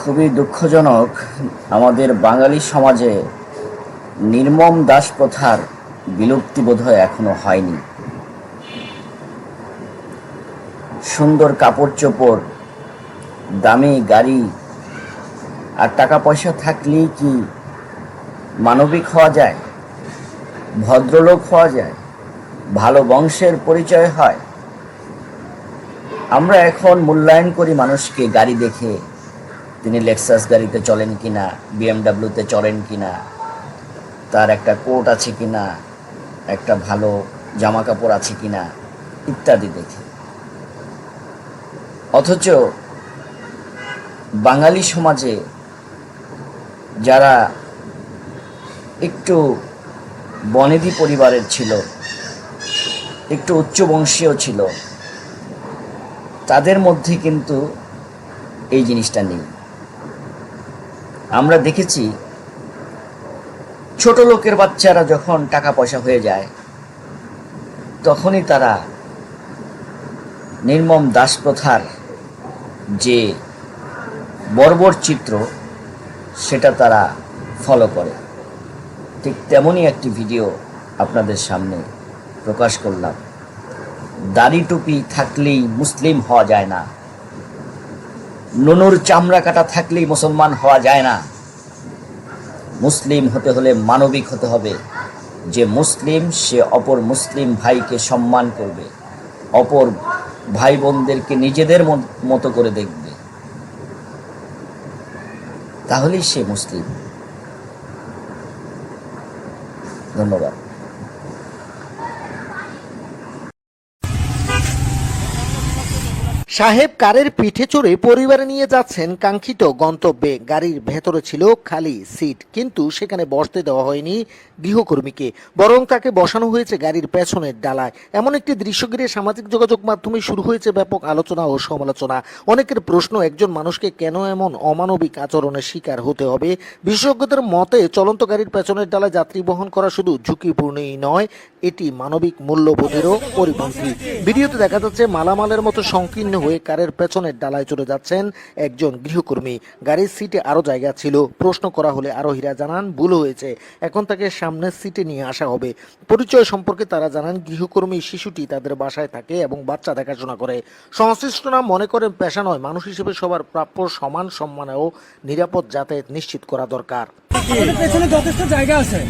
খুবই দুঃখজনক, আমাদের বাঙালি সমাজে নির্মম দাসপ্রথার বিলুপ্তি বোধহয় এখনো হয়নি। সুন্দর কাপড় চোপড়, দামি গাড়ি আর টাকা পয়সা থাকলেই কি মানবিক হওয়া যায়, ভদ্রলোক হওয়া যায়, ভালো বংশের পরিচয় হয়? আমরা এখন মূল্যায়ন করি মানুষকে গাড়ি দেখে, তিনি লেক্সাস গাড়িতে চলেন কিনা, বিএমডাব্লিউতে চলেন কিনা, তার একটা কোট আছে কিনা, একটা ভালো জামা কাপড় আছে কিনা ইত্যাদি দেখে। অথচ বাঙালি সমাজে যারা একটু বনেদি পরিবারের ছিল, একটু উচ্চবংশীয় ছিল, তাদের মধ্যে কিন্তু এই জিনিসটা নেই। আমরা দেখেছি ছোট লোকের বাচ্চারা যখন টাকা পয়সা হয়ে যায় তখনই তারা নির্মম দাসপ্রথার যে বর্বর চিত্র সেটা তারা ফলো করে। ঠিক তেমনই একটি ভিডিও আপনাদের সামনে প্রকাশ করলাম। দাড়ি টুপি থাকলেই মুসলিম হওয়া যায় না, নুনুর চামড়া কাটা থাকলেই মুসলমান হওয়া যায় না। মুসলিম হতে হলে মানবিক হতে হবে। যে মুসলিম সে অপর মুসলিম ভাইকে সম্মান করবে, অপর ভাই বোনদেরকে নিজেদের মতো করে দেখবে, তাহলেই সে মুসলিম। ধন্যবাদ। সাহেব কারের পিঠে চড়ে পরিবারে নিয়ে যাচ্ছেন কাঙ্ক্ষিত গন্তব্যে। গাড়ির ভেতরে ছিল খালি সিট, কিন্তু সেখানে বসতে দেওয়া হয়নি গৃহকর্মীকে, বরং তাকে বসানো হয়েছে গাড়ির পেছনের ডালায়। এমন একটি দৃশ্য ঘিরে সামাজিক যোগাযোগ মাধ্যমে শুরু হয়েছে ব্যাপক আলোচনা ও সমালোচনা। অনেকের প্রশ্ন, একজন মানুষকে কেন এমন অমানবিক আচরণের শিকার হতে হবে? বিশেষজ্ঞদের মতে চলন্ত গাড়ির পেছনের ডালায় যাত্রী বহন করা শুধু ঝুঁকিপূর্ণই নয়, এটি মানবিক মূল্যবোধেরও পরিপন্থী। ভিডিওতে দেখা যাচ্ছে মালামালের মতো সংকীর্ণ হয়ে কারের পেছনের ডালায় চলে যাচ্ছেন একজন গৃহকর্মী। গাড়ির সিটে আরো জায়গা ছিল। প্রশ্ন করা হলে আরোহীরা জানান ভুল হয়েছে, এখন তাকে সামনের সিটে নিয়ে আসা হবে। পরিচয় সম্পর্কে তারা জানান গৃহকর্মী শিশুটি তাদের বাসায় থাকে এবং বাচ্চা দেখাশোনা করে। সংশ্লিষ্টরা মনে করেন পেশা নয়, মানুষ হিসেবে সবার প্রাপ্য সমান সম্মান ও নিরাপদ যাতায়াত নিশ্চিত করা দরকার। পেছনে যথেষ্ট জায়গা আছে।